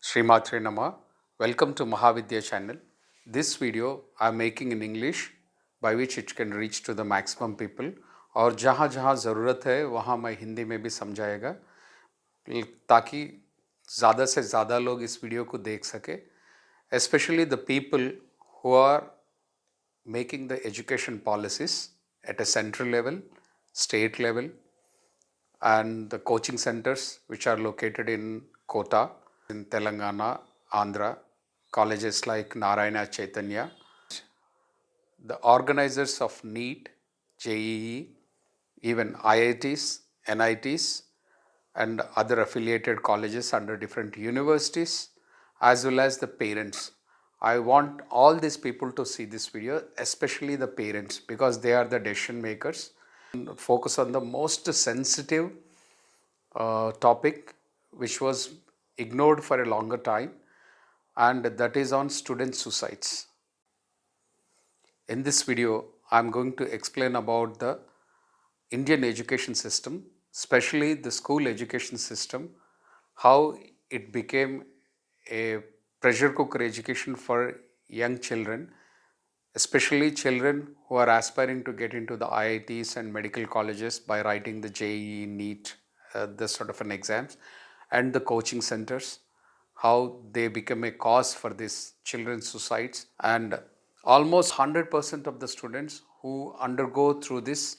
Srimatre Nama. Welcome to Mahavidya channel. This video I am making in English by which it can reach to the maximum people. और जहाँ जहाँ ज़रूरत है वहाँ मैं हिंदी में भी समझाएगा ताकि ज़्यादा से ज़्यादा लोग इस वीडियो को देख सके. Especially the people who are making the education policies at a central level, state level, and the coaching centers which are located in Kota, in Telangana, Andhra, colleges like Narayana Chaitanya, the organizers of NEET, JEE, even IITs, NITs, and other affiliated colleges under different universities, as well as the parents. I want all these people to see this video, especially the parents, because they are the decision makers. Focus on the most sensitive topic which was ignored for a longer time, and that is on student suicides. In this video, I am going to explain about the Indian education system, especially the school education system, how it became a pressure cooker education for young children, especially children who are aspiring to get into the IITs and medical colleges by writing the JEE, NEET, this sort of an exams, and the coaching centers, how they become a cause for these children's suicides. And almost 100% of the students who undergo through this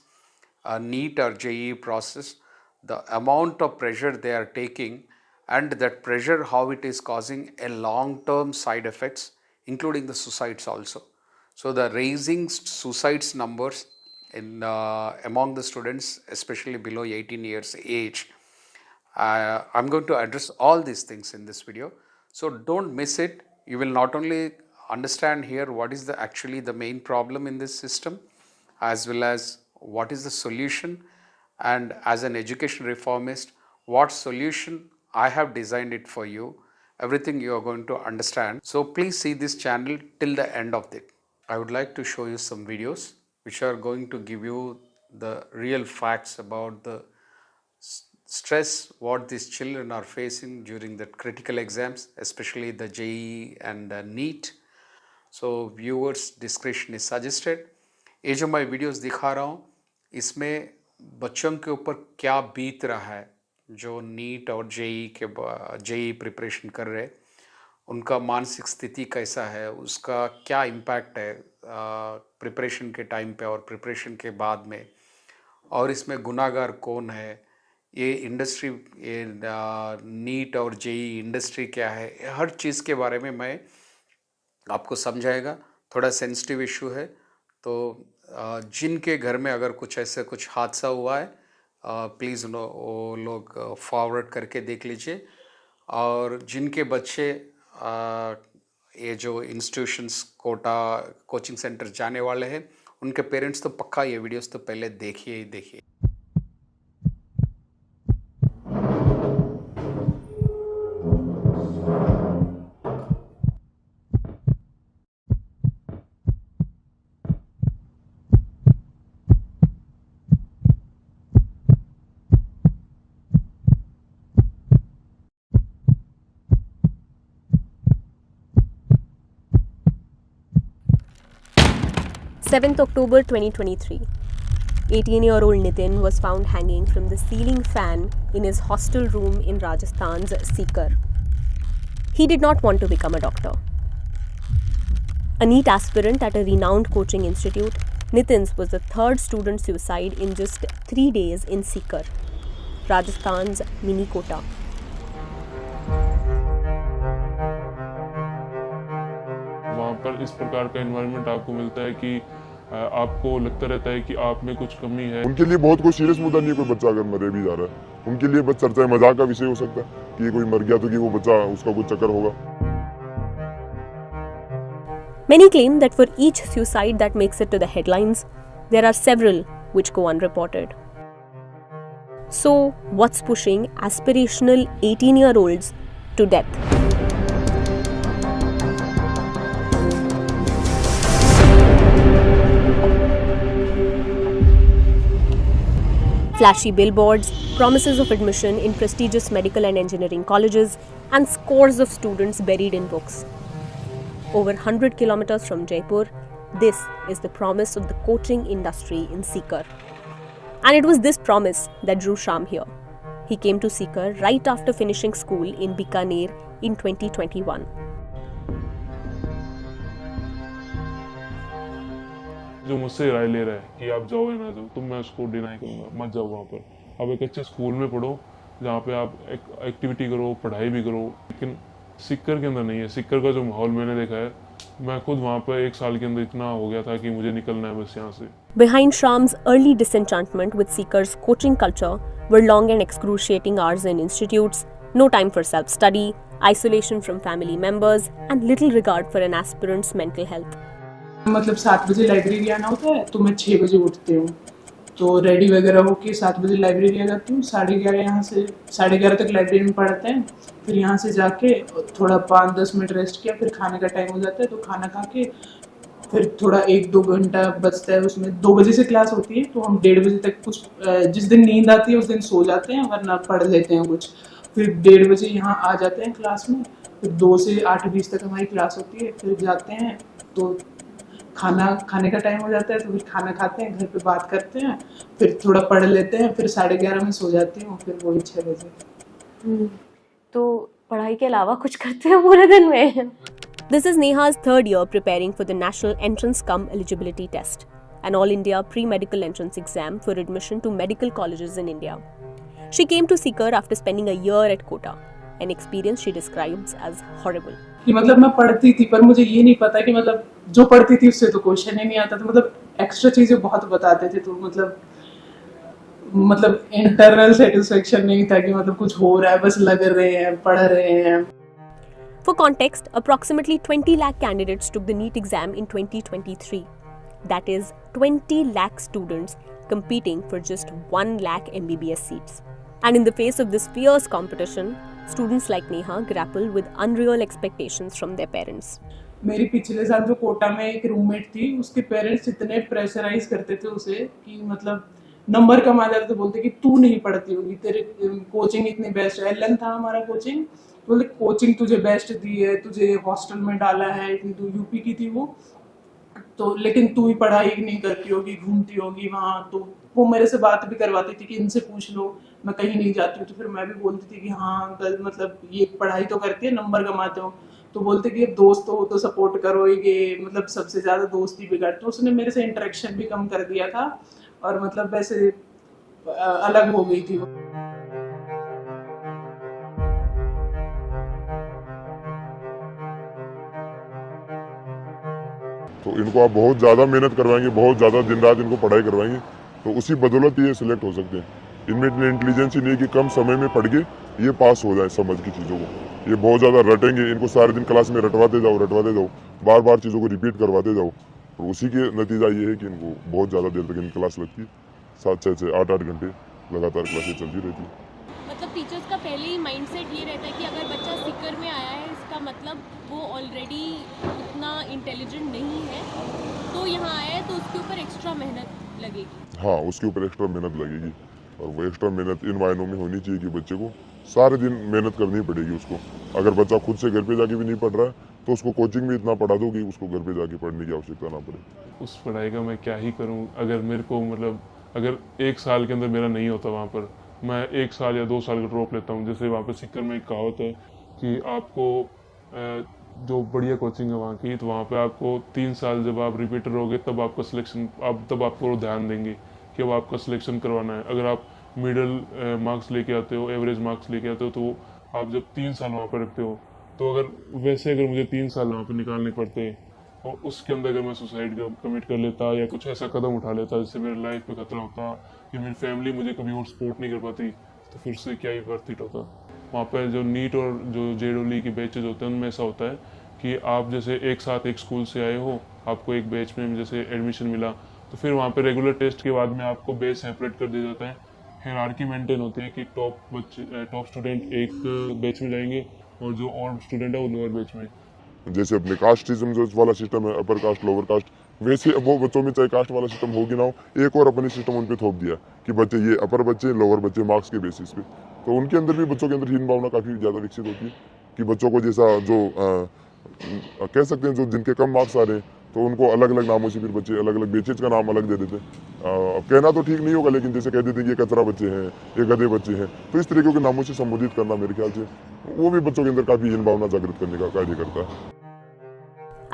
NEET or JEE process, the amount of pressure they are taking, and that pressure how it is causing a long-term side effects, including the suicides also. So the raising suicides numbers in among the students, especially below 18 years age, I'm going to address all these things in this video. So don't miss it. You will not only understand here what is actually the main problem in this system, as well as what is the solution, and as an education reformist, what solution I have designed it for you. Everything you are going to understand. So please see this channel till the end of it. I would like to show you some videos which are going to give you the real facts about the stress what these children are facing during the critical exams, especially the JEE and NEET. So viewers discretion is suggested. ये जो मैं videos दिखा रहा हूँ इसमें बच्चों के ऊपर क्या बीत रहा है जो नीट और जेई प्रिपरेशन कर रहे, उनका मानसिक स्थिति कैसा है, उसका क्या इम्पैक्ट है प्रिपरेशन के टाइम पे और प्रिपरेशन के बाद में, और इसमें गुनाहगार कौन है, ये इंडस्ट्री, ये नीट और जेई इंडस्ट्री क्या है, हर चीज़ के बारे में मैं आपको समझाएगा. थोड़ा सेंसिटिव इशू है, तो जिनके घर में अगर कुछ ऐसे कुछ हादसा हुआ है प्लीज़ वो लोग फॉरवर्ड करके देख लीजिए. और जिनके बच्चे ये जो इंस्टीट्यूशंस कोटा कोचिंग सेंटर जाने वाले हैं उनके पेरेंट्स तो पक्का ये वीडियोस तो पहले देखिए ही देखिए. 7th October 2023. 18-year-old Nitin was found hanging from the ceiling fan in his hostel room in Rajasthan's Sikar. He did not want to become a doctor. A NEET aspirant at a renowned coaching institute, Nitin's was the third student suicide in just 3 days in Sikar, Rajasthan's mini Kota. वहाँ पर इस प्रकार का environment आपको मिलता है कि आपको लगता रहता है कि आप में कुछ कमी है. उनके लिए बहुत कोई सीरियस मुद्दा नहीं है, कोई बच्चा अगर मरे भी जा रहा है उनके लिए बस चर्चा मजाक का विषय हो सकता है कि कोई मर गया तो कि वो बच्चा उसका कुछ चक्कर होगा. Many claim that for each suicide that makes it to the headlines, there are several which go unreported. So, what's pushing aspirational 18-year-olds to death? Flashy billboards, promises of admission in prestigious medical and engineering colleges, and scores of students buried in books. Over 100 kilometers from Jaipur, this is the promise of the coaching industry in Sikar. And it was this promise that drew Sham here. He came to Sikar right after finishing school in Bikaner in 2021. जो मुझसे राय ले रहा है कि आप जाओ या ना जाओ, तो मैं उसको डिनाई करूँगा, मत जाओ वहाँ पर। आप एक अच्छे स्कूल में पढ़ो जहाँ पे आप एक्टिविटी करो, पढ़ाई भी करो। लेकिन सिक्कर के अंदर नहीं है। सिक्कर का जो माहौल मैंने देखा है, मैं खुद वहाँ पर 1 साल के अंदर इतना हो गया था कि मुझे निकलना है बस यहाँ से। Behind Sham's early disenchantment with Sikar's coaching culture were long and excruciating hours in institutes, no time for self-study, isolation from family members, and little regard for an aspirant's mental health. मतलब 7 बजे library आना होता है तो मैं 6 बजे उठती हूँ, तो रेडी वगैरह होके 7 बजे लाइब्रेरी आ जाती हूँ। 11:30 यहाँ से 11:30 तक लाइब्रेरी में पढ़ते हैं। फिर यहाँ से जाके थोड़ा 5-10 मिनट रेस्ट किया, फिर खाने का टाइम हो जाता है तो खाना खा के फिर थोड़ा 1-2 घंटा बचता है। उसमें 2 बजे से क्लास होती है तो हम 1:30 बजे तक कुछ, जिस दिन नींद आती है उस दिन सो जाते हैं, वरना पढ़ लेते हैं कुछ। फिर 1:30 बजे यहाँ आ जाते हैं क्लास में। फिर 2 से 8:20 तक हमारी क्लास होती है। फिर जाते हैं तो खाने का टाइम हो जाता है तो फिर खाना खाते हैं, घर पे बात करते हैं, फिर थोड़ा पढ़ लेते हैं, फिर 11:30 में सो जाती हूँ, फिर वही 6 बजे। तो पढ़ाई के अलावा कुछ करते हो पूरे दिन में? This is Neha's third year preparing for the National Entrance Cum Eligibility Test, an all-India pre-medical entrance exam for admission to medical colleges in India. She came to Sikar after spending a year at Kota, an experience she describes as horrible. कि मतलब मैं पढ़ती थी पर मुझे ये नहीं पता कि मतलब जो पढ़ती थी उससे तो क्वेश्चन ही नहीं आता था। मतलब एक्स्ट्रा चीजें बहुत बताते थे, तो मतलब इंटरनल सेटिस्फेक्शन नहीं था कि मतलब कुछ हो रहा है, बस लग रहे हैं, पढ़ रहे हैं। For context, approximately 20 lakh candidates took the NEET exam in 2023. That is 20 lakh students competing for just 1 lakh MBBS seats. And in the face of this fierce competition, students like Neha grapple with unreal expectations from their parents. मेरी पिछले साल जो कोटा में एक roommate थी, उसके parents इतने pressurise करते थे उसे कि मतलब नंबर कम आ जाते तो बोलते कि तू नहीं पढ़ती होगी, तेरे कोचिंग इतनी बेस्ट है। एलन था हमारा कोचिंग, बोले कोचिंग तुझे बेस्ट दी है, तुझे हॉस्टल में डाला है, इतनी तू यूपी की थी वो तो, लेकिन तू ही पढ़ाई नहीं करती होगी, घूमती होगी वहाँ। तो वो मेरे से बात भी करवाती थी कि इनसे पूछ लो, मैं कहीं नहीं जाती हूँ। तो फिर मैं भी बोलती थी कि हाँ अंकल, मतलब ये पढ़ाई तो करती है, नंबर कमाते हो। तो बोलते कि दोस्त हो तो सपोर्ट करो, ये मतलब सबसे ज़्यादा दोस्ती बिगाड़ते। तो उसने मेरे से इंटरेक्शन भी कम कर दिया था और मतलब वैसे अलग हो गई थी वो। तो इनको आप बहुत ज़्यादा मेहनत करवाएंगे, बहुत ज़्यादा दिन रात इनको पढ़ाई करवाएंगे, तो उसी बदौलत ये सिलेक्ट हो सकते हैं। इनमें इतनी इंटेलिजेंस ही नहीं है कि कम समय में पढ़ के ये पास हो जाए समझ की चीज़ों को। ये बहुत ज़्यादा रटेंगे, इनको सारे दिन क्लास में रटवाते जाओ, बार बार चीज़ों को रिपीट करवाते जाओ, और उसी के नतीजा ये है कि इनको बहुत ज़्यादा देर तक इन क्लास लगती है। 7-6 8-8 घंटे लगातार क्लासें चलती रहती है। मतलब टीचर्स का पहले ही माइंडसेट ये रहता है कि अगर बच्चा सिक्कर में आया है, इसका मतलब वो ऑलरेडी उतना इंटेलिजेंट नहीं है, तो यहाँ आया है तो उसके ऊपर एक्स्ट्रा मेहनत लगेगी। हाँ, उसके ऊपर एक्स्ट्रा मेहनत लगेगी, और वो एक्स्ट्रा मेहनत इन मायनों में होनी चाहिए कि बच्चे को सारे दिन मेहनत करनी पड़ेगी उसको। अगर बच्चा खुद से घर पे जाके भी नहीं पढ़ रहा है तो उसको कोचिंग में इतना पढ़ा दो कि उसको घर पे जाके पढ़ने की आवश्यकता ना पड़े। उस पढ़ाई का मैं क्या ही करूं, अगर मेरे को मतलब अगर 1 साल के अंदर मेरा नहीं होता वहाँ पर, मैं 1 साल या 2 साल का ड्रॉप लेता हूँ। जैसे वहाँ पर सिक्कर में एक कहावत है कि आपको जो बढ़िया कोचिंग है वहाँ की, तो वहाँ पे आपको 3 साल जब आप रिपीटर होगे तब आपका सिलेक्शन, तब आपको ध्यान देंगे कि अब आपका सिलेक्शन करवाना है। अगर आप मिडल मार्क्स लेके आते हो, एवरेज मार्क्स लेके आते हो, तो आप जब 3 साल वहाँ पर रखते हो, तो अगर मुझे 3 साल वहाँ पर निकालने पड़ते और उसके अंदर अगर मैं सुसाइड कमिट कर लेता या कुछ ऐसा कदम उठा लेता जिससे मेरे लाइफ पे खतरा होता कि मेरी फैमिली मुझे कभी और सपोर्ट नहीं कर पाती, तो फिर से क्या ही वर्थ इट होता। वहाँ पर जो नीट और जो JEE की बैचेज होते हैं उनमें ऐसा होता है कि आप जैसे एक साथ एक स्कूल से आए हो, आपको एक बैच में जैसे एडमिशन मिला, तो फिर वहाँ पे रेगुलर टेस्ट के बाद में आपको बैच सेपरेट कर दिया जाता है। हायरार्की मेंटेन होती है कि टॉप स्टूडेंट एक बैच में जाएंगे और जो और स्टूडेंट है वो लोअर बैच में। जैसे अपने कास्टिज्म जो वाला सिस्टम है, अपर कास्ट लोअर कास्ट, वैसे अब वो बच्चों में चाहे कास्ट वाला सिस्टम हो कि ना हो, एक और अपनी सिस्टम उन पे थोप दिया कि बच्चे ये अपर बच्चे लोअर बच्चे मार्क्स के बेसिस पे। तो उनके अंदर भी बच्चों के अंदर हीन भावना काफ़ी ज़्यादा विकसित होती है कि बच्चों को जैसा जो कह सकते हैं जो जिनके कम मार्क्स आ रहे हैं तो उनको अलग अलग नामों से फिर बच्चे अलग अलग बेचेज का नाम अलग दे देते हैं। अब कहना तो ठीक नहीं होगा, लेकिन जैसे कह देते हैं कि ये कचरा बच्चे हैं, ये गधे बच्चे हैं, तो इस तरीके के नामों से संबोधित करना मेरे ख्याल से वो भी बच्चों के अंदर काफ़ी हीन भावना जागृत करने का कार्य करता है।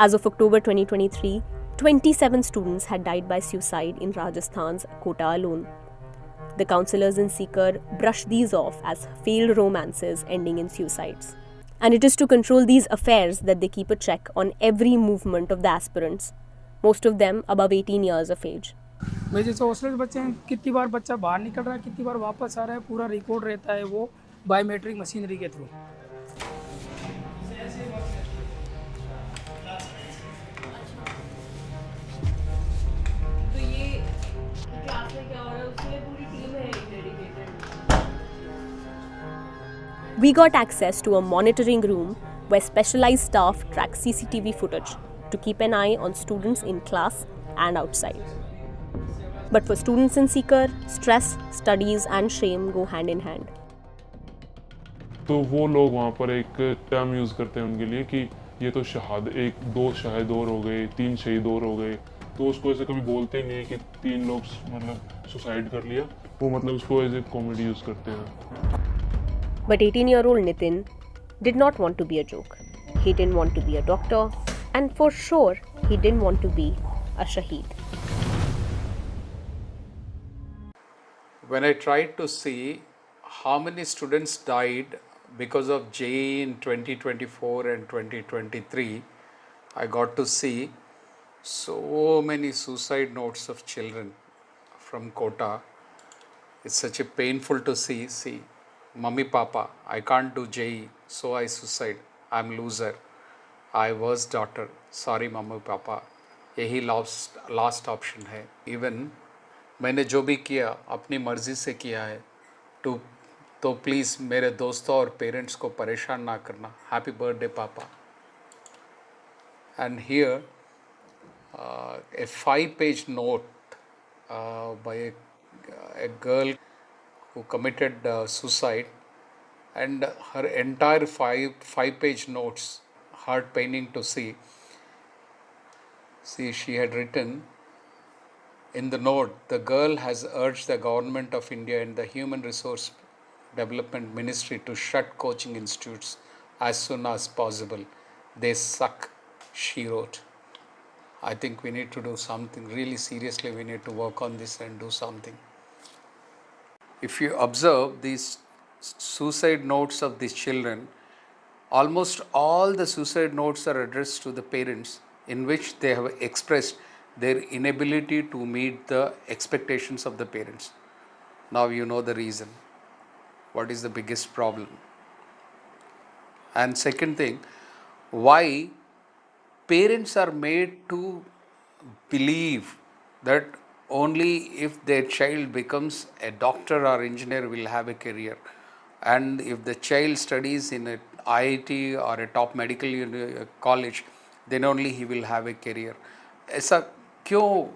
As of October 2023, 27 students had died by suicide in Rajasthan's Kota alone. The counselors in Sikar brushed these off as failed romances ending in suicides. And it is to control these affairs that they keep a check on every movement of the aspirants, most of them above 18 years of age. मेरे जैसे hostel बच्चे हैं, कितनी बार बच्चा बाहर निकल रहा है, कितनी बार वापस आ रहा है, पूरा रिकॉर्ड रहता है वो बायोमेट्रिक मशीनरी के थ्रू। तो ये क्लास में क्या हो रहा है, उसमें पूरी टीम है dedicated. We got access to a monitoring room where specialized staff track CCTV footage to keep an eye on students in class and outside. But for students in Sikar, stress, studies and shame go hand in hand. तो वो लोग वहाँ पर एक term use करते हैं उनके लिए कि ये तो दो शहीद और हो गए, 3 शहीद और हो गए, तो उसको ऐसे कभी बोलते ही नहीं है कि 3 लोग मतलब सुसाइड कर लिया, वो मतलब उसको एज ए कॉमेडी यूज़ करते हैं। But 18-year-old Nitin did not want to be a joke. He didn't want to be a doctor, and for sure, he didn't want to be a shaheed. When I tried to see how many students died because of JEE in 2024 and 2023, I got to see so many suicide notes of children from Kota. It's such a painful to see, Mummy Papa, I can't do JEE, so I suicide. I'm loser. I was daughter. Sorry Mummy Papa. यही last option है. Even मैंने जो भी किया अपनी मर्ज़ी से किया है, तो प्लीज़ मेरे दोस्तों और पेरेंट्स को परेशान ना करना. हैप्पी बर्थडे पापा. And here a 5-page note by a girl who committed suicide, and her entire five-page notes, heart paining to see. See, she had written in the note, the girl has urged the government of India and the Human Resource Development Ministry to shut coaching institutes as soon as possible. They suck, she wrote. I think we need to do something. Really seriously, we need to work on this and do something. If you observe these suicide notes of these children, almost all the suicide notes are addressed to the parents, in which they have expressed their inability to meet the expectations of the parents. Now you know the reason. What is the biggest problem? And second thing, why parents are made to believe that only if their child becomes a doctor or engineer will have a career, and if the child studies in a IIT or a top medical college, then only he will have a career. ऐसा क्यों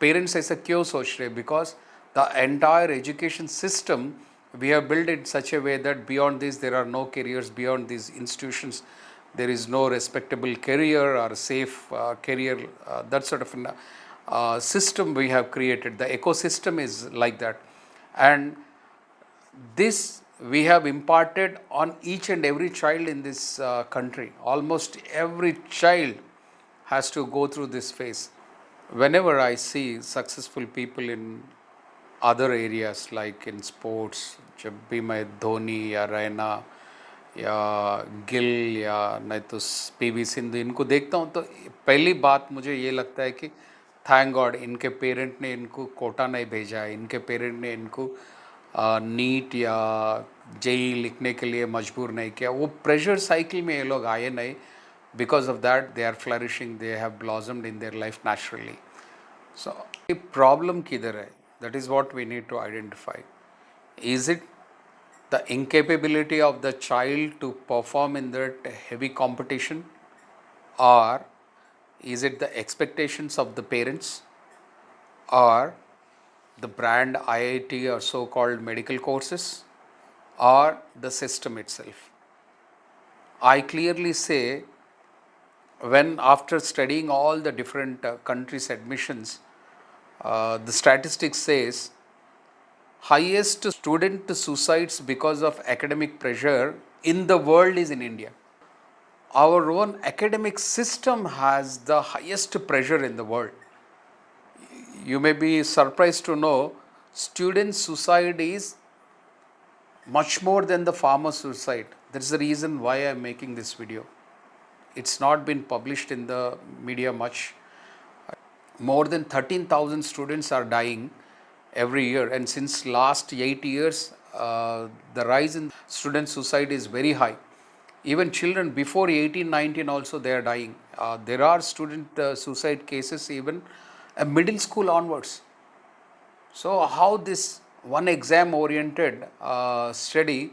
parents ऐसा क्यों सोच रहे? Because the entire education system we have built in such a way that beyond this there are no careers. Beyond these institutions there is no respectable career or safe career. That sort of system we have created. The ecosystem is like that, and this we have imparted on each and every child in this country. Almost every child has to go through this phase. Whenever I see successful people in other areas like in sports, जब भी मैं धोनी या रैना या गिल या नहीं तो PV Sindhu इनको देखता हूँ, तो पहली बात मुझे ये लगता है कि थैंक गॉड इनके पेरेंट ने इनको कोटा नहीं भेजा है, इनके पेरेंट ने इनको नीट या जेई लिखने के लिए मजबूर नहीं किया. वो प्रेशर साइकिल में ये लोग आए नहीं. Because of that, they are flourishing, they have blossomed in their life naturally. So, the problem किधर है? That is what we need to identify. Is it the incapability of the child to perform in that heavy competition, or Is it the expectations of the parents or the brand IIT or so-called medical courses or the system itself? I clearly say, when after studying all the different countries' admissions, the statistics says highest student suicides because of academic pressure in the world is in India. Our own academic system has the highest pressure in the world. You may be surprised to know student suicide is much more than the farmer suicide. That is the reason why I am making this video. It's not been published in the media much. More than 13,000 students are dying every year, and since last 8 years, the rise in student suicide is very high. Even children before 18, 19 also they are dying. There are student suicide cases even middle school onwards. So how this one exam oriented study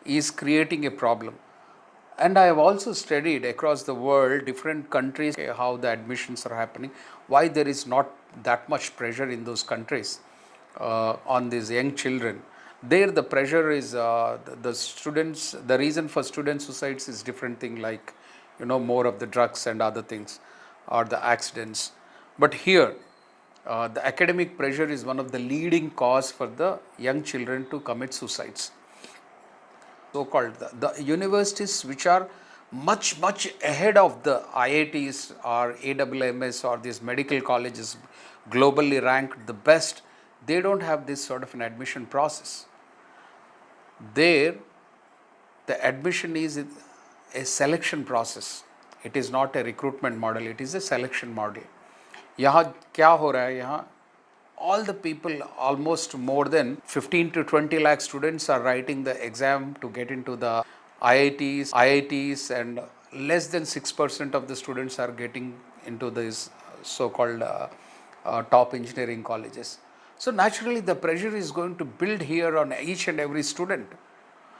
is creating a problem. And I have also studied across the world, different countries, how the admissions are happening, why there is not that much pressure in those countries on these young children. There the pressure is the students, the reason for student suicides is different thing, like more of the drugs and other things or the accidents. But here the academic pressure is one of the leading cause for the young children to commit suicides. So-called the universities which are much ahead of the IITs or AWMS or these medical colleges, globally ranked the best, they don't have this sort of an admission process. There the admission is a selection process. It is not a recruitment model, it is a selection model. यहाँ क्या हो रहा है, यहाँ all the people, almost more than 15 to 20 lakh students are writing the exam to get into the IITs, and less than 6% of the students are getting into these so-called top engineering colleges. So naturally the pressure is going to build here on each and every student.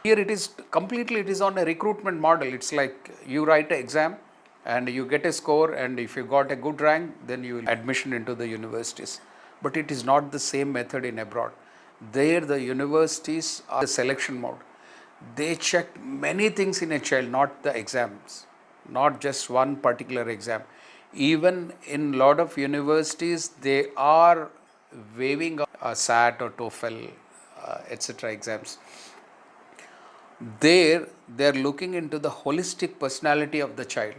Here it is completely, it is on a recruitment model. It's like you write an exam and you get a score, and if you got a good rank, then you will admission into the universities. But it is not the same method in abroad. There the universities are the selection mode. They check many things in a child, not the exams, not just one particular exam. Even in lot of universities, they are waiving a SAT or TOEFL, etc. exams. There, they are looking into the holistic personality of the child.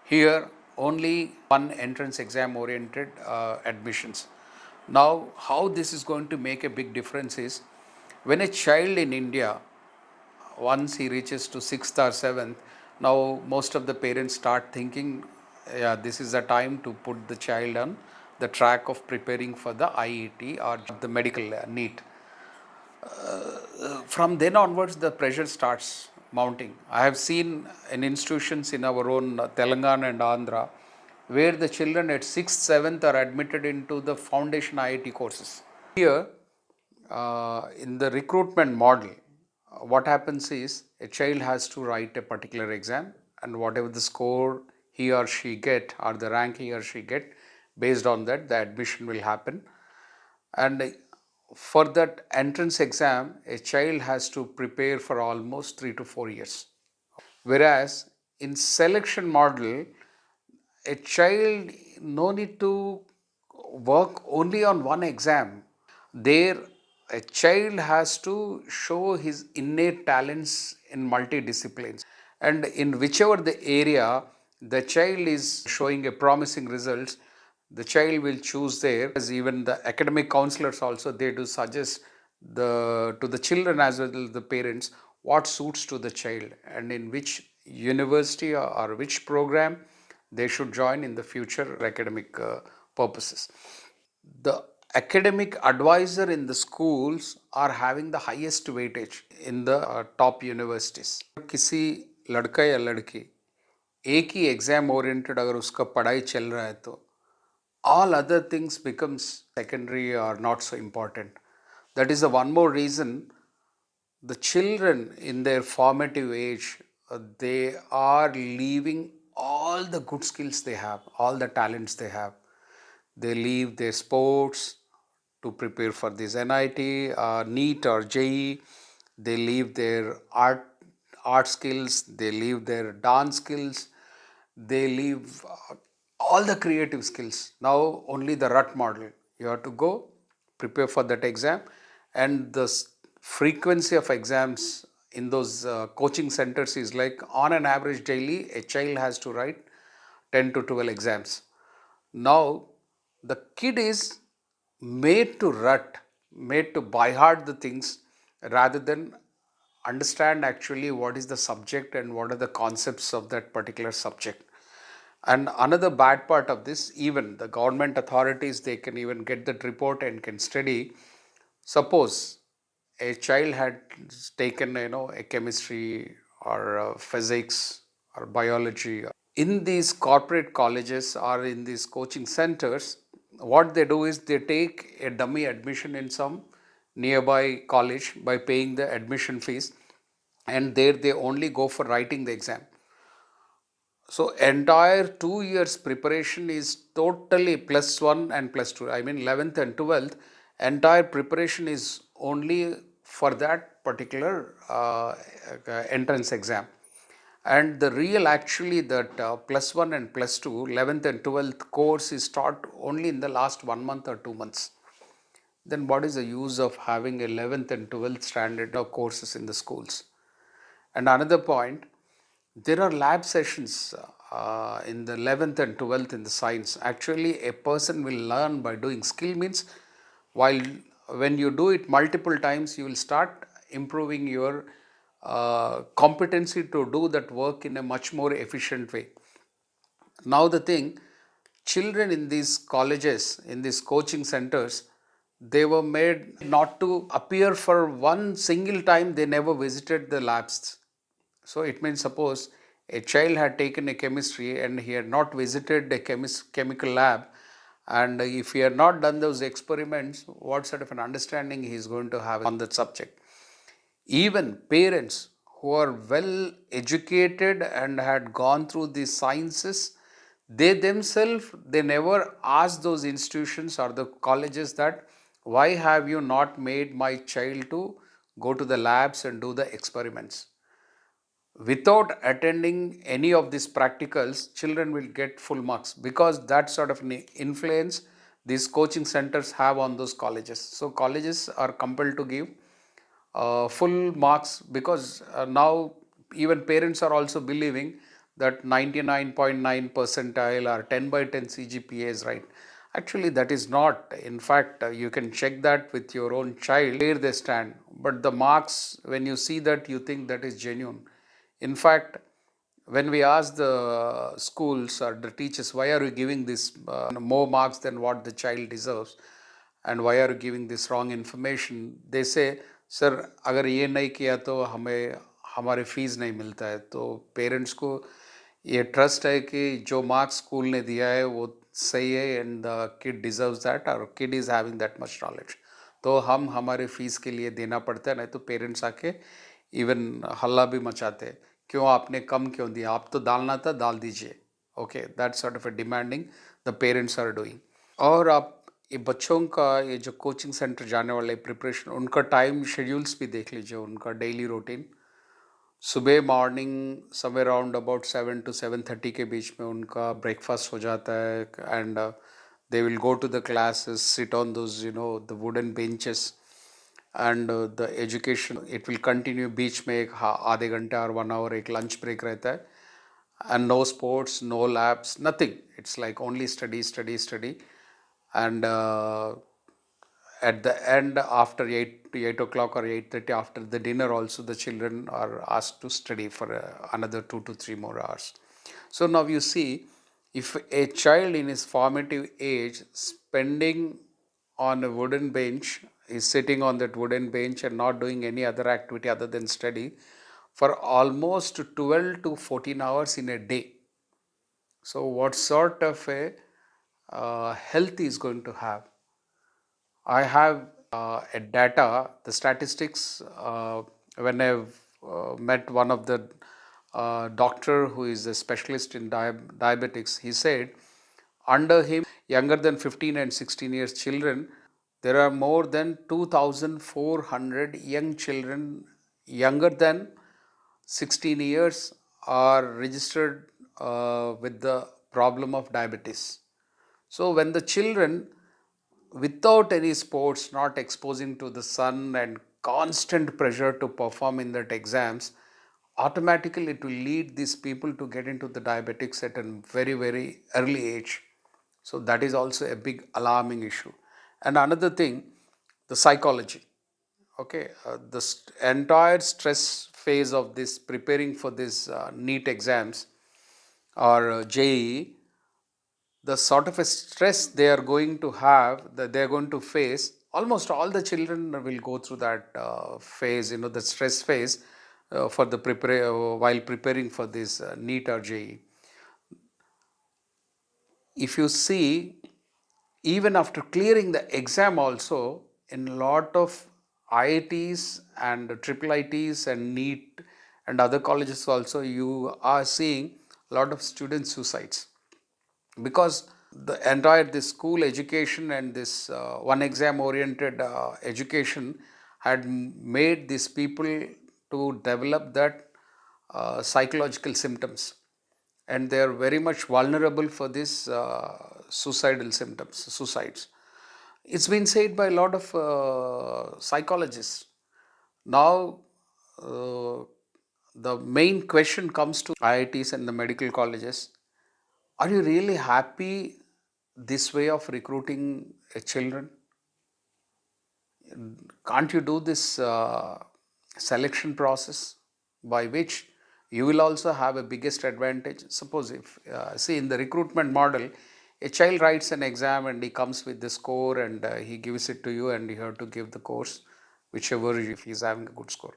Here, only one entrance exam oriented admissions. Now, how this is going to make a big difference is, when a child in India, once he reaches to 6th or 7th, now most of the parents start thinking, yeah, this is the time to put the child on the track of preparing for the IET or the medical NEET. From then onwards, the pressure starts mounting. I have seen in institutions in our own Telangana and Andhra, where the children at 6th, 7th are admitted into the foundation IIT courses. Here, in the recruitment model, what happens is a child has to write a particular exam, and whatever the score he or she get or the rank he or she get, based on that the admission will happen. And for that entrance exam, a child has to prepare for almost 3 to 4 years. Whereas in selection model, a child no need to work only on one exam. There, a child has to show his innate talents in multidisciplines, and in whichever the area the child is showing a promising results, the child will choose there. As even the academic counselors also, they do suggest to the children as well as the parents what suits to the child and in which university or which program they should join in the future academic purposes. The academic advisor in the schools are having the highest weightage in the top universities. किसी लड़का या लड़की एक ही exam oriented अगर उसका पढ़ाई चल रहा है, तो all other things becomes secondary or not so important. That is the one more reason the children in their formative age, they are leaving all all the good skills they have, all the talents they have. They leave their sports to prepare for this NIT, NEET or JEE. They leave their art skills, they leave their dance skills, they leave all the creative skills. Now only the rut model. You have to go prepare for that exam, and the frequency of exams in those coaching centers is like on an average daily a child has to write 10 to 12 exams. Now the kid is made to rut, made to by heart the things rather than understand actually what is the subject and what are the concepts of that particular subject. And another bad part of this, even the government authorities, they can even get that report and can study. Suppose a child had taken, a chemistry or physics or biology. In these corporate colleges or in these coaching centers, what they do is they take a dummy admission in some nearby college by paying the admission fees, and there they only go for writing the exam. So entire 2 years preparation is totally +1 and +2. I mean 11th and 12th, entire preparation is only for that particular entrance exam. And the real actually that +1 and +2, 11th and 12th course is taught only in the last 1 month or 2 months. Then what is the use of having 11th and 12th standard of courses in the schools? And another point, there are lab sessions in the 11th and 12th in the science. Actually, a person will learn by doing. Skill means while when you do it multiple times, you will start improving your competency to do that work in a much more efficient way. Now the thing, children in these colleges, in these coaching centers, they were made not to appear for one single time. They never visited the labs. So it means suppose a child had taken a chemistry and he had not visited a chemical lab, and if he had not done those experiments, what sort of an understanding he is going to have on that subject? Even parents who are well educated and had gone through the sciences, they themselves, they never ask those institutions or the colleges that why have you not made my child to go to the labs and do the experiments? Without attending any of these practicals, children will get full marks because that sort of influence these coaching centers have on those colleges. So colleges are compelled to give full marks because now even parents are also believing that 99.9 percentile or 10 by 10 CGPA is right. Actually, that is not. In fact, you can check that with your own child where they stand. But the marks, when you see that, you think that is genuine. In fact, when we ask the schools or the teachers, why are you giving this more marks than what the child deserves, and why are you giving this wrong information, they say, sir अगर ये नहीं किया तो हमें हमारे fees नहीं मिलता है. तो पेरेंट्स को ये ट्रस्ट है कि जो मार्क्स स्कूल ने दिया है वो सही है and the kid deserves that और kid is having that much knowledge, तो हम हमारे फीस के लिए देना पड़ता है. नहीं तो पेरेंट्स आके इवन हल्ला भी मचाते हैं, क्यों आपने कम क्यों दिया, आप तो डालना था डाल दीजिए. Okay, that sort of a demanding the parents are doing. और आप ये बच्चों का ये जो कोचिंग सेंटर जाने वाले प्रिपरेशन, उनका टाइम शेड्यूल्स भी देख लीजिए, उनका डेली रूटीन. सुबह morning somewhere around about 7 to 7:30 के बीच में उनका ब्रेकफास्ट हो जाता है and they will go to the classes, sit on those the wooden benches and the education it will continue. बीच में एक आधे घंटा और 1 hour एक लंच ब्रेक रहता है and no sports, no labs, nothing. It's like only study, study, study. And at the end, after 8 o'clock or 8:30, after the dinner also, the children are asked to study for another 2 to 3 more hours. So now you see, if a child in his formative age spending on a wooden bench, is sitting on that wooden bench and not doing any other activity other than study for almost 12 to 14 hours in a day. So what sort of a health is going to have? I have a data, the statistics, when I've met one of the doctor who is a specialist in diabetics. He said under him, younger than 15 and 16 years children, there are more than 2,400 young children younger than 16 years are registered with the problem of diabetes. So when the children without any sports, not exposing to the sun and constant pressure to perform in that exams, automatically it will lead these people to get into the diabetics at a very, very early age. So that is also a big alarming issue. And another thing, the psychology. Okay, the entire stress phase of this preparing for this NEET exams or JEE, the sort of a stress they are going to have, that they are going to face, almost all the children will go through that phase, the stress phase for the while preparing for this NEET or JEE. If you see, even after clearing the exam also, in a lot of IITs and triple ITs and NEET and other colleges also, you are seeing a lot of student suicides, because the entire this school education and this one exam oriented education had made these people to develop that psychological symptoms, and they are very much vulnerable for this suicidal symptoms, suicides. It's been said by a lot of psychologists. Now the main question comes to IITs and the medical colleges: are you really happy this way of recruiting children? Can't you do this selection process by which you will also have a biggest advantage? Suppose if, see, in the recruitment model, a child writes an exam and he comes with the score and he gives it to you and you have to give the course, whichever, if he is having a good score.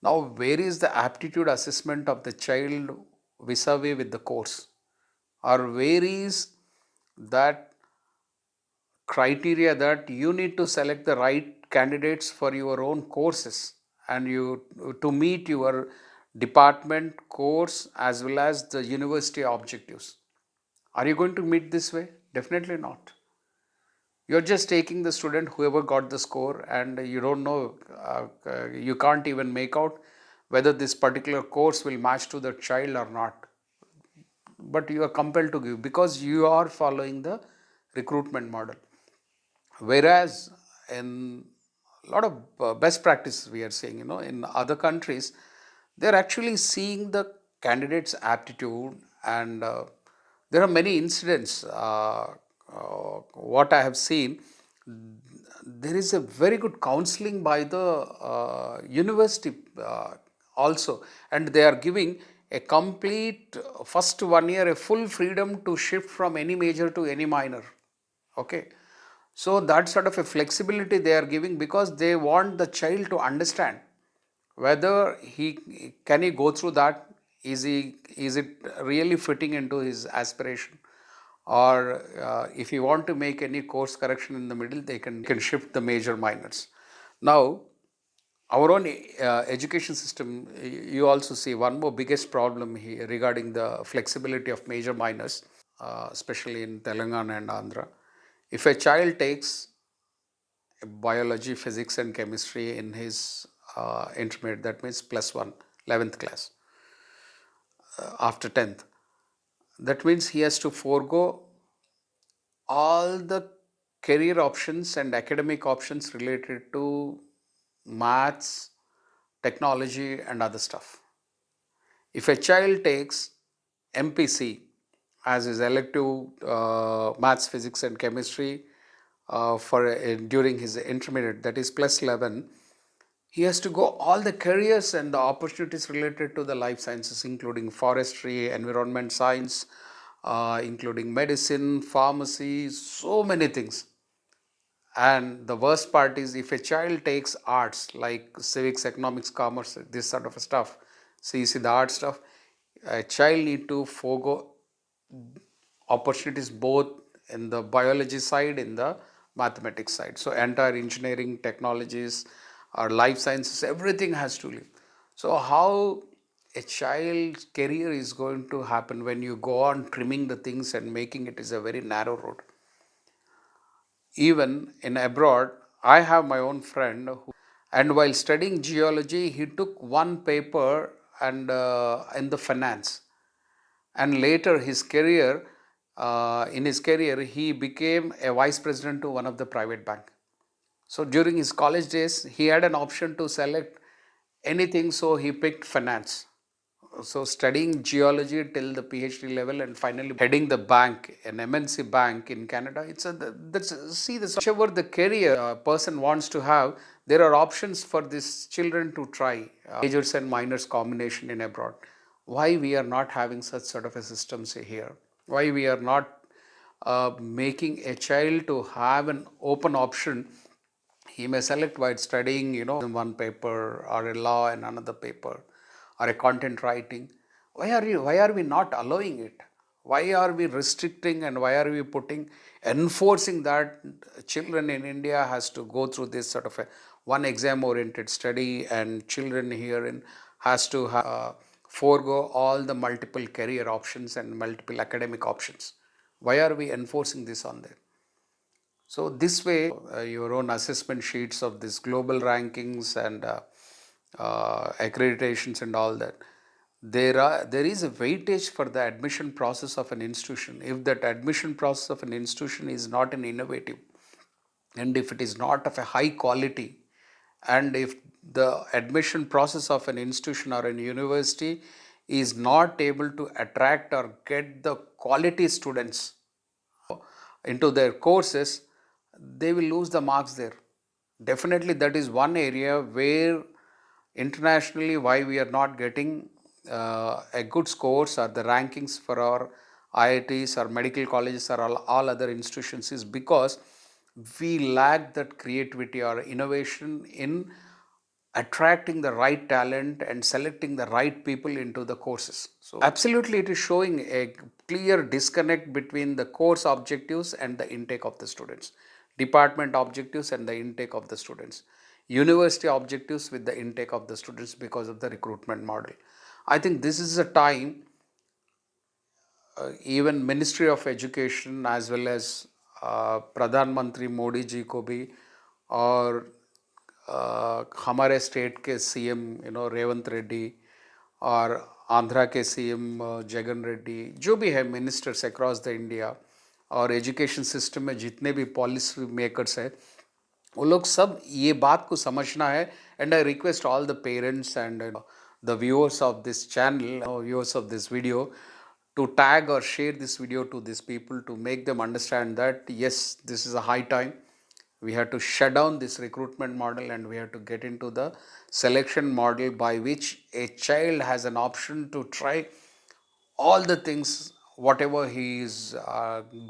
Now, where is the aptitude assessment of the child vis-a-vis with the course? Or where is that criteria that you need to select the right candidates for your own courses and you to meet your department course as well as the university objectives? Are you going to meet this way? Definitely not. You're just taking the student whoever got the score, and you don't know, you can't even make out whether this particular course will match to the child or not, but you are compelled to give because you are following the recruitment model. Whereas in a lot of best practices we are seeing, in other countries, they're actually seeing the candidate's aptitude, and there are many incidents. What I have seen, there is a very good counseling by the university also, and they are giving a complete first 1 year a full freedom to shift from any major to any minor. Okay, so that sort of a flexibility they are giving because they want the child to understand whether he can go through that. Is it really fitting into his aspiration, or if you want to make any course correction in the middle, they can shift the major minors. Now, our own education system, you also see one more biggest problem here regarding the flexibility of major minors, especially in Telangana and Andhra. If a child takes biology, physics and chemistry in his intermediate, that means +1, 11th class, after 10th, that means he has to forego all the career options and academic options related to maths, technology and other stuff. If a child takes MPC as his elective maths, physics and chemistry during his intermediate, that is +11, he has to go all the careers and the opportunities related to the life sciences, including forestry, environment science, including medicine, pharmacy, so many things. And the worst part is if a child takes arts like civics, economics, commerce, this sort of stuff, so you see the art stuff, a child need to forego opportunities both in the biology side, in the mathematics side. So entire engineering, technologies, or life sciences, everything has to leave. So how a child's career is going to happen when you go on trimming the things and making it is a very narrow road. Even in abroad, I have my own friend and while studying geology, he took one paper and in the finance, and later in his career, he became a vice president to one of the private bank. So during his college days, he had an option to select anything, so he picked finance. So studying geology till the PhD level and finally heading the bank, an MNC bank in Canada. Whichever the career a person wants to have, there are options for these children to try majors and minors combination in abroad. Why we are not having such sort of a system say here? Why we are not making a child to have an open option? He may select while studying, one paper or a law and another paper or a content writing. Why are we not allowing it? Why are we restricting and why are we enforcing that children in India has to go through this sort of a one exam oriented study and children here in has to forego all the multiple career options and multiple academic options? Why are we enforcing this on them? So this way, your own assessment sheets of this global rankings and accreditations and all that, there is a weightage for the admission process of an institution. If that admission process of an institution is not an innovative, and if it is not of a high quality, and if the admission process of an institution or an university is not able to attract or get the quality students into their courses, they will lose the marks there. Definitely, that is one area where internationally why we are not getting a good scores or the rankings for our IITs or medical colleges or all other institutions is because we lack that creativity or innovation in attracting the right talent and selecting the right people into the courses. So absolutely it is showing a clear disconnect between the course objectives and the intake of the students, department objectives and the intake of the students, university objectives with the intake of the students because of the recruitment model. I think this is a time even Ministry of Education as well as Pradhan Mantri Modi ji को भी और हमारे state के CM Revanth Reddy और आंध्रा के CM Jagan Reddy जो भी है मिनिस्टर्स अक्रॉस द इंडिया और एजुकेशन सिस्टम में जितने भी पॉलिसी मेकर्स हैं वो लोग सब ये बात को समझना है and I request all the parents and the viewers of this channel viewers of this video to tag or share this video to these people to make them understand that yes, this is a high time. We have to shut down this recruitment model and we have to get into the selection model by which a child has an option to try all the things, whatever he is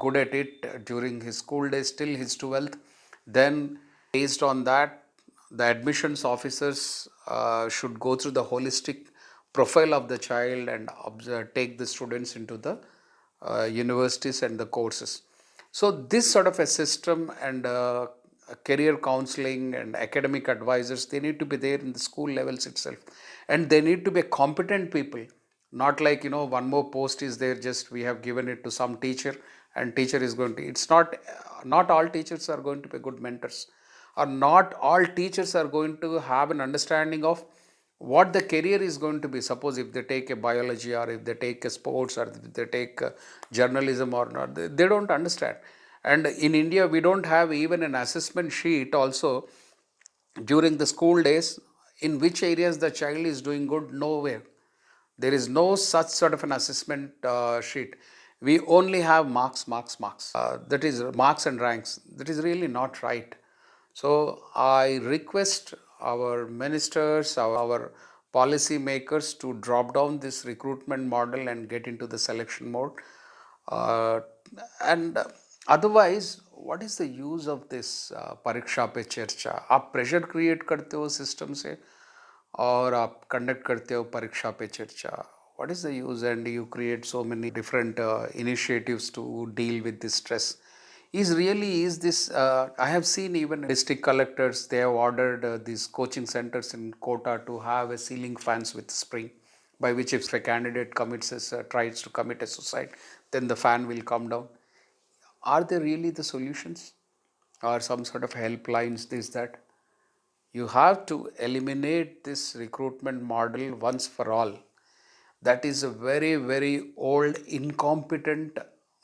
good at it during his school days till his 12th. Then based on that, the admissions officers should go through the holistic profile of the child and take the students into the universities and the courses. So this sort of a system and career counseling and academic advisors, they need to be there in the school levels itself, and they need to be competent people, not like one more post is there, just we have given it to some teacher and teacher is going to, it's not all teachers are going to be good mentors, or not all teachers are going to have an understanding of what the career is going to be. Suppose if they take a biology or if they take a sports or if they take journalism or not, they don't understand. And in India we don't have even an assessment sheet also during the school days in which areas the child is doing good. Nowhere there is no such sort of an assessment sheet. We only have marks, that is marks and ranks. That is really not right. So I request our ministers, our policy makers to drop down this recruitment model and get into the selection mode. And otherwise, what is the use of this परीक्षा पे चर्चा? आप pressure create करते हो system से और आप conduct करते हो परीक्षा पे चर्चा. What is the use? And you create so many different initiatives to deal with this stress. Is this I have seen even district collectors, they have ordered these coaching centers in Kota to have a ceiling fans with spring. by which if a candidate tries to commit a suicide, then the fan will come down. Are they really the solutions? Or some sort of helplines, this, that? You have to eliminate this recruitment model once for all. That is a very, very old, incompetent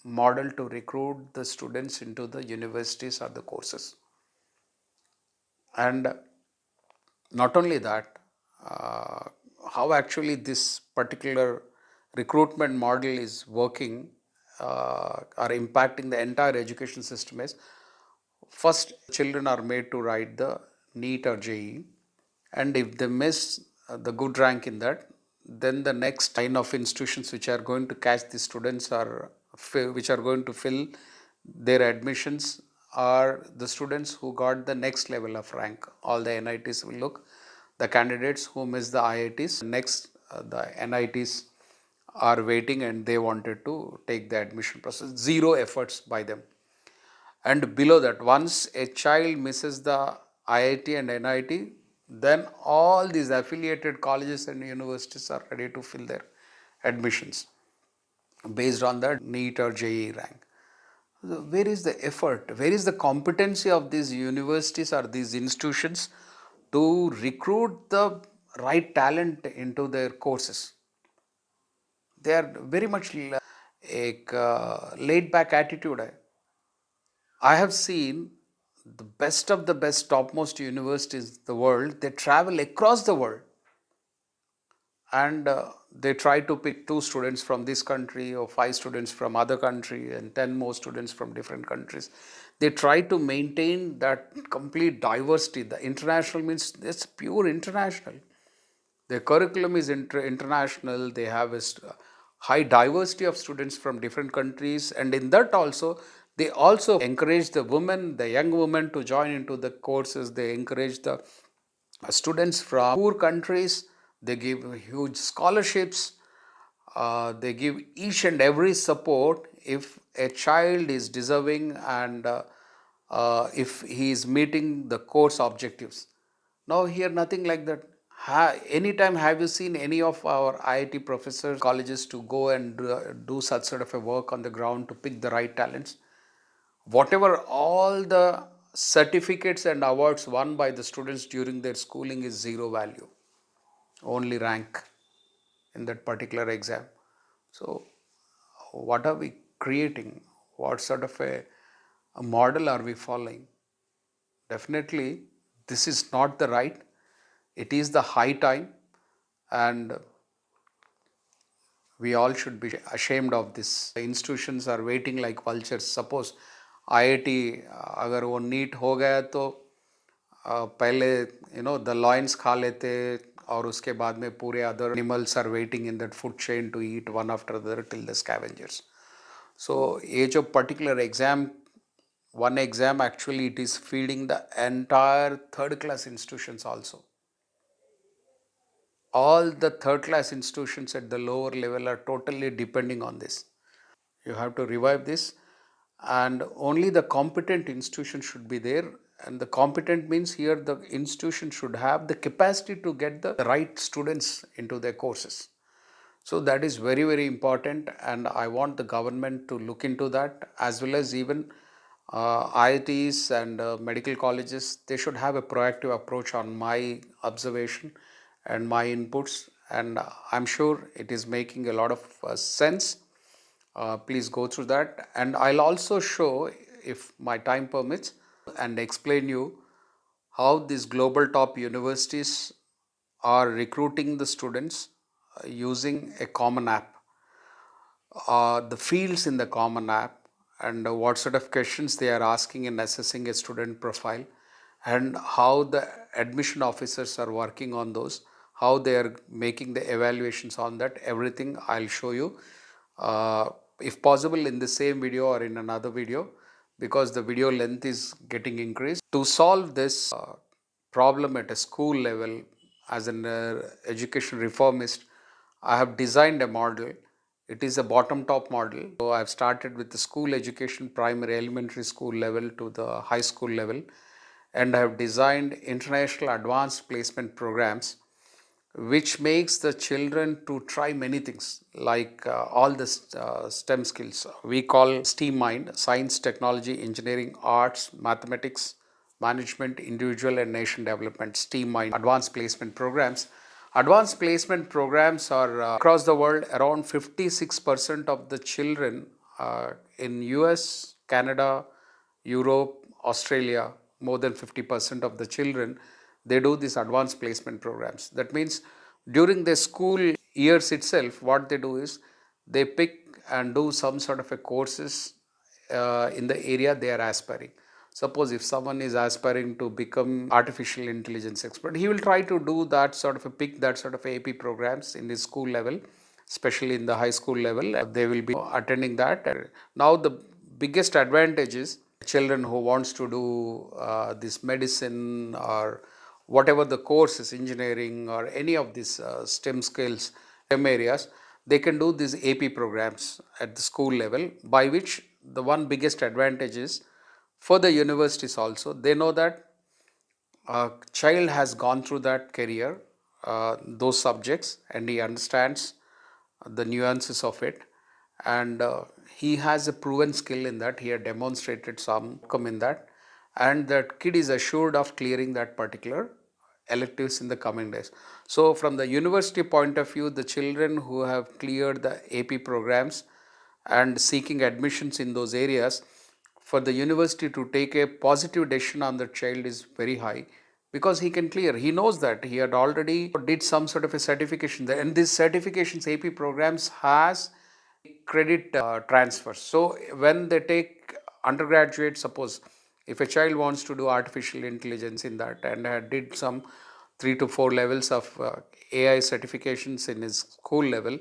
model to recruit the students into the universities or the courses. And not only that, how actually this particular recruitment model is working or impacting the entire education system is, first, children are made to write the NEET or JEE, and if they miss the good rank in that, then the next line of institutions which are going to catch the students or which are going to fill their admissions are the students who got the next level of rank. All the NITs will look the candidates who miss the IITs. Next, the NITs are waiting and they wanted to take the admission process. Zero efforts by them. And below that, once a child misses the IIT and NIT, then all these affiliated colleges and universities are ready to fill their admissions based on the NEET or JEE rank. So where is the effort? Where is the competency of these universities or these institutions to recruit the right talent into their courses? They are very much a laid back attitude. I have seen the best of the best, topmost universities in the world. They travel across the world and they try to pick 2 students from this country or 5 students from other country and 10 more students from different countries. They try to maintain that complete diversity. The international means it's pure international. Their curriculum is international. They have a high diversity of students from different countries, and in that also, they also encourage the women, the young women to join into the courses. They encourage the students from poor countries. They give huge scholarships. They give each and every support if a child is deserving and if he is meeting the course objectives. Now here nothing like that. Anytime have you seen any of our IIT professors, colleges to go and do such sort of a work on the ground to pick the right talents? Whatever all the certificates and awards won by the students during their schooling is zero value, only rank in that particular exam. So what are we creating? What sort of a model are we following? Definitely, this is not the right. It is the high time, and we all should be ashamed of this. The institutions are waiting like vultures. Suppose IIT अगर वो NEET हो गया तो पहले the lions खा लेते और उसके बाद में पूरे other animals are waiting in that food chain to eat one after the other till the scavengers. So ये जो particular exam, one exam actually it is feeding the entire third class institutions also. All the third class institutions at the lower level are totally depending on this. You have to revive this, and only the competent institution should be there. And the competent means here the institution should have the capacity to get the right students into their courses. So that is very, very important, and I want the government to look into that, as well as even IITs and medical colleges. They should have a proactive approach on my observation and my inputs, and I'm sure it is making a lot of sense. Please go through that, and I'll also show, if my time permits, and explain you how these global top universities are recruiting the students using a common app. The fields in the common app and what sort of questions they are asking in assessing a student profile, and how the admission officers are working on those, how they are making the evaluations on that, everything I'll show you. If possible in the same video or in another video, because the video length is getting increased. To solve this problem at a school level, as an education reformist, I have designed a model. It is a bottom-top model. So I've started with the school education, primary, elementary school level to the high school level, and I have designed international advanced placement programs which makes the children to try many things like all the STEM skills. We call STEAM mind: science, technology, engineering, arts, mathematics, management, individual and nation development. STEAM mind, advanced placement programs. Advanced placement programs are across the world. Around 56% of the children in US, Canada, Europe, Australia, more than 50% of the children, they do these advanced placement programs. That means during their school years itself, what they do is they pick and do some sort of a courses in the area they are aspiring. Suppose if someone is aspiring to become artificial intelligence expert, he will try to do that sort of a pick that sort of AP programs in his school level, especially in the high school level. They will be attending that. Now the biggest advantage is children who wants to do this medicine or whatever the course is, engineering or any of these STEM skills, STEM areas, they can do these AP programs at the school level, by which the one biggest advantage is for the universities also. They know that a child has gone through that career, those subjects, and he understands the nuances of it, and he has a proven skill in that. He had demonstrated some outcome in that, and that kid is assured of clearing that particular electives in the coming days. So from the university point of view, the children who have cleared the AP programs and seeking admissions in those areas, for the university to take a positive decision on the child is very high, because he can clear. He knows that he had already did some sort of a certification there, and these certifications AP programs has credit transfers. So when they take undergraduate, suppose if a child wants to do artificial intelligence in that and did some 3 to 4 levels of AI certifications in his school level,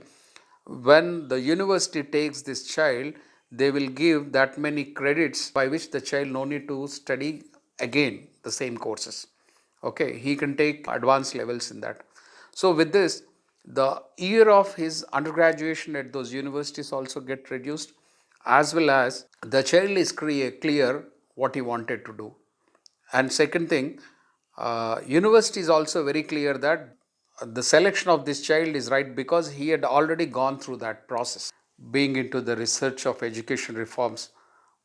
when the university takes this child, they will give that many credits by which the child no need to study again the same courses. Okay, he can take advanced levels in that. So with this, the year of his undergraduation at those universities also get reduced, as well as the child is clear what he wanted to do. And second thing, university is also very clear that the selection of this child is right, because he had already gone through that process. Being into the research of education reforms,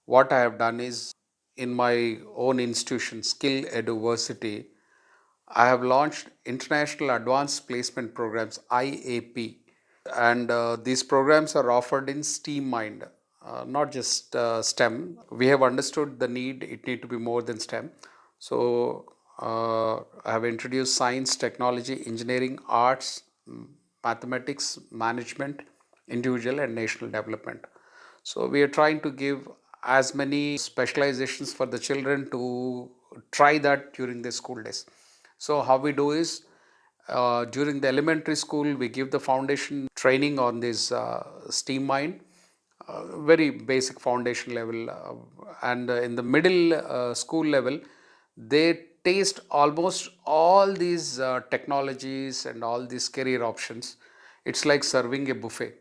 what I have done is, in my own institution, Skill Eduversity, I have launched International Advanced Placement Programs, IAP, and these programs are offered in STEAM mind, not just STEM. We have understood the need, it need to be more than STEM. So I have introduced science, technology, engineering, arts, mathematics, management, individual and national development. So we are trying to give as many specializations for the children to try that during their school days. So how we do is, during the elementary school, we give the foundation training on this STEAM mind, very basic foundation level, and in the middle school level, they taste almost all these technologies and all these career options. It's like serving a buffet.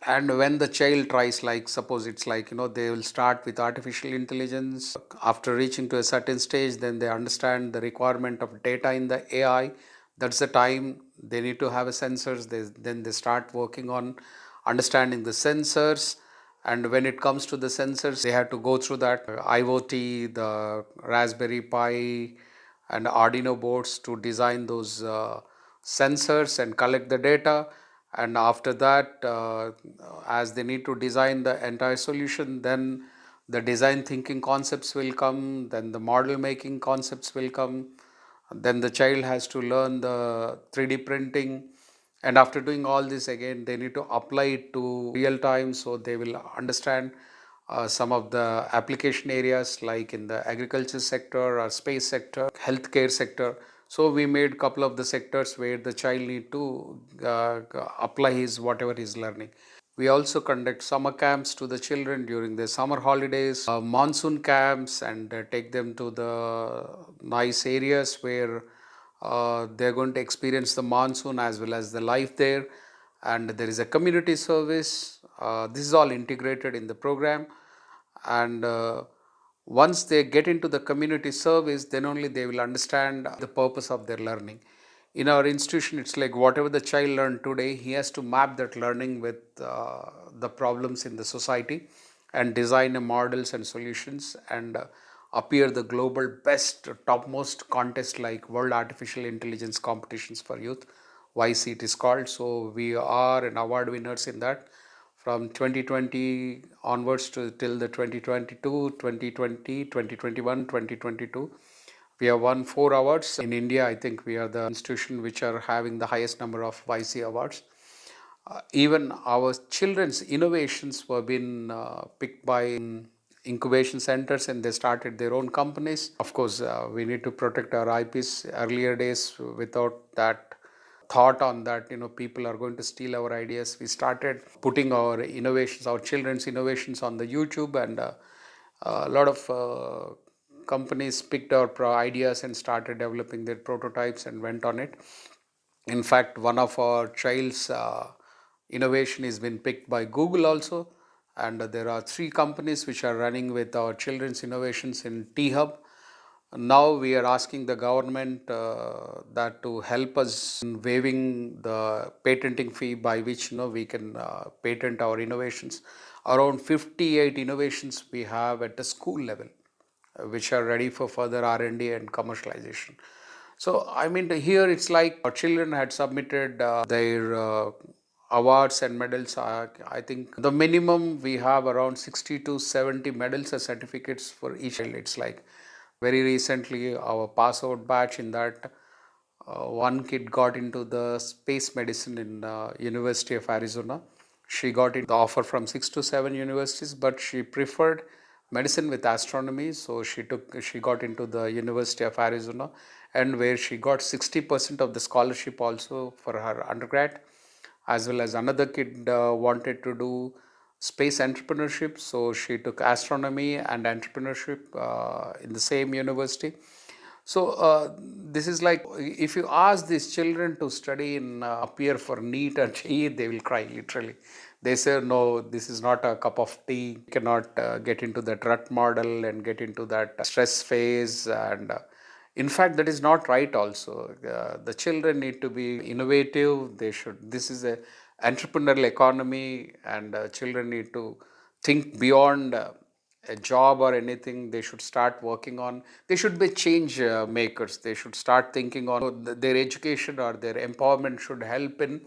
And when the child tries, like suppose it's like, they will start with artificial intelligence. After reaching to a certain stage, then they understand the requirement of data in the AI. That's the time they need to have a sensors. Then they start working on understanding the sensors. And when it comes to the sensors, they have to go through that IoT, the Raspberry Pi and Arduino boards to design those sensors and collect the data. And after that, as they need to design the entire solution, then the design thinking concepts will come, then the model making concepts will come, then the child has to learn the 3D printing, and after doing all this, again they need to apply it to real time, so they will understand some of the application areas like in the agriculture sector or space sector, healthcare sector. So we made couple of the sectors where the child need to apply his whatever he's learning. We also conduct summer camps to the children during the summer holidays, monsoon camps, and take them to the nice areas where they're going to experience the monsoon as well as the life there. And there is a community service. This is all integrated in the program. And once they get into the community service, then only they will understand the purpose of their learning. in our institution, it's like whatever the child learned today, he has to map that learning with the problems in the society and design models and solutions and appear the global best, topmost contest like World Artificial Intelligence competitions for youth. YC it is called. So we are an award winners in that from 2020 onwards to till the 2022, 2020, 2021, 2022. We have won 4 awards. In India, I think we are the institution which are having the highest number of YC awards. Even our children's innovations were been picked by incubation centers and they started their own companies. Of course, we need to protect our IPs. Earlier days, without that thought on that, people are going to steal our ideas. We started putting our innovations, our children's innovations on the YouTube, and a lot of companies picked our ideas and started developing their prototypes and went on it. In fact, one of our child's innovation has been picked by Google also, and there are 3 companies which are running with our children's innovations in T-Hub. Now we are asking the government that to help us in waiving the patenting fee by which we can patent our innovations. Around 58 innovations we have at the school level, which are ready for further R&D and commercialization. So I mean, here it's like our children had submitted their awards and medals. I think the minimum we have around 60 to 70 medals or certificates for each child. It's like very recently our pass out batch in that one kid got into the space medicine in University of Arizona. She got the offer from 6 to 7 universities, but she preferred medicine with astronomy. So she got into the University of Arizona, and where she got 60% of the scholarship also for her undergrad, as well as another kid wanted to do space entrepreneurship. So she took astronomy and entrepreneurship in the same university. So this is like, if you ask these children to study and appear for NEET or JEE, they will cry literally. They say, no, this is not a cup of tea. You cannot get into that rut model and get into that stress phase. And in fact, that is not right also. The children need to be innovative. This is a entrepreneurial economy, and children need to think beyond a job or anything. They should start working on, they should be change makers. They should start thinking on their education or their empowerment should help in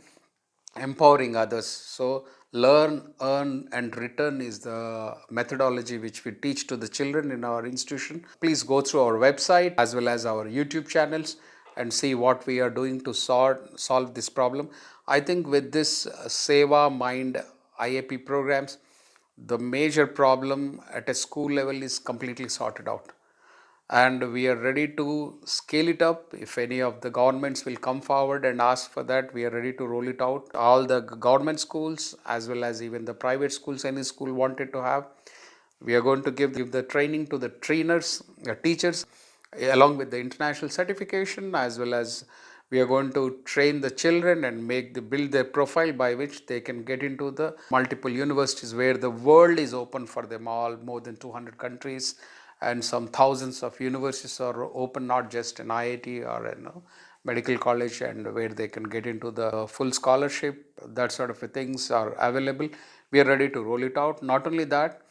empowering others. So learn, earn and return is the methodology which we teach to the children in our institution. Please go through our website as well as our YouTube channels and see what we are doing to solve this problem. I think with this Seva Mind IAP programs, the major problem at a school level is completely sorted out, and we are ready to scale it up. If any of the governments will come forward and ask for that, we are ready to roll it out. All the government schools as well as even the private schools, any school wanted to have, we are going to give the training to the trainers, the teachers, along with the international certification, as well as we are going to train the children and build their profile by which they can get into the multiple universities where the world is open for them all. More than 200 countries and some thousands of universities are open, not just an IIT or a medical college, and where they can get into the full scholarship. That sort of things are available. We are ready to roll it out. Not only that,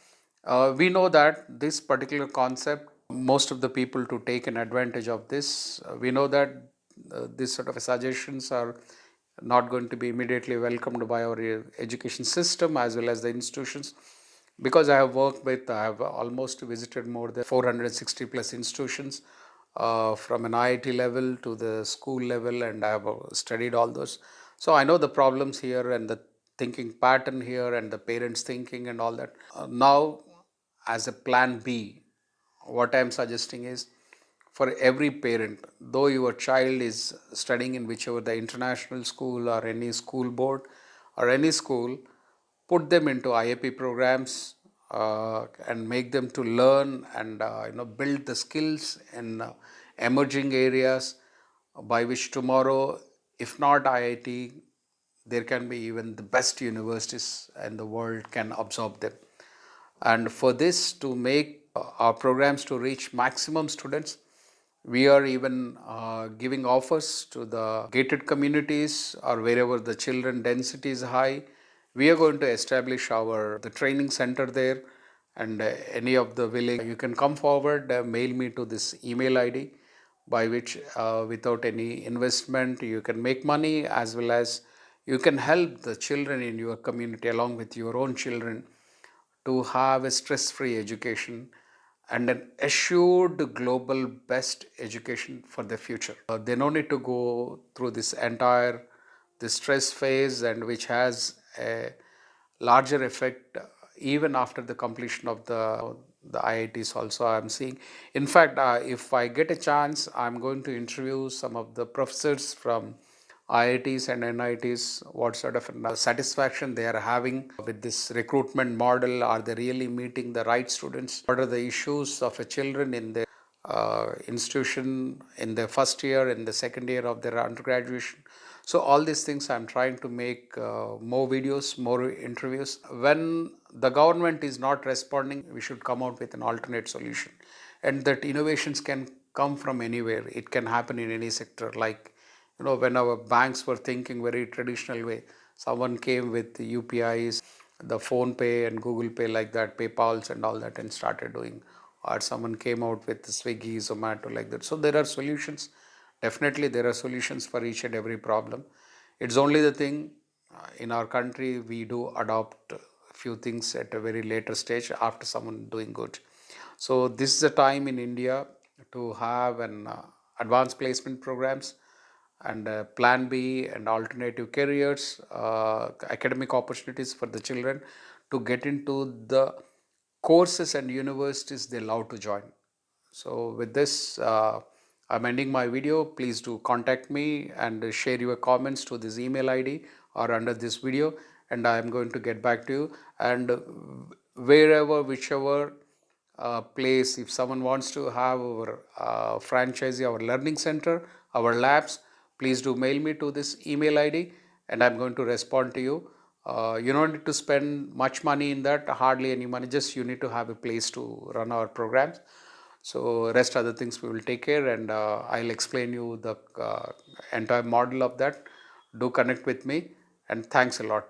we know that this particular concept, most of the people to take an advantage of this, we know that this sort of suggestions are not going to be immediately welcomed by our education system as well as the institutions. Because I have almost visited more than 460 plus institutions from an IIT level to the school level, and I have studied all those. So I know the problems here and the thinking pattern here and the parents thinking and all that. Now, as a plan B, what I am suggesting is, for every parent, though your child is studying in whichever the international school or any school board or any school, put them into IAP programs and make them to learn and build the skills in emerging areas by which tomorrow, if not IIT, there can be even the best universities in the world can absorb them. And for this, to make our programs to reach maximum students, We are even giving offers to the gated communities or wherever the children density is high. We are going to establish the training center there, and any of the willing, you can come forward, mail me to this email ID, by which without any investment you can make money, as well as you can help the children in your community along with your own children to have a stress-free education and an assured global best education for the future. They no need to go through this stress phase, and which has a larger effect even after the completion of the IITs also I'm seeing. In fact, if I get a chance, I'm going to interview some of the professors from IITs and NITs, what sort of satisfaction they are having with this recruitment model. Are they really meeting the right students? What are the issues of a children in their institution in the first year, in the second year of their undergraduation? So all these things I'm trying to make more videos, more interviews. When the government is not responding, we should come out with an alternate solution, and that innovations can come from anywhere. It can happen in any sector. Like, when our banks were thinking very traditional way, someone came with the UPIs, the phone pay and Google Pay, like that, PayPals and all that, and started doing. Or someone came out with Swiggy, Zomato, like that. So there are solutions. Definitely there are solutions for each and every problem. It's only the thing, in our country we do adopt a few things at a very later stage after someone doing good. So this is the time in India to have an advanced placement programs, and plan B and alternative careers, academic opportunities for the children to get into the courses and universities they love to join. So with this, I'm ending my video. Please do contact me and share your comments to this email ID or under this video, and I'm going to get back to you. And wherever, whichever place, if someone wants to have our franchisee, our learning center, our labs, please do mail me to this email ID, and I'm going to respond to you. You don't need to spend much money in that, hardly any money, just you need to have a place to run our programs. So rest other things we will take care, and I'll explain you the entire model of that. Do connect with me, and thanks a lot.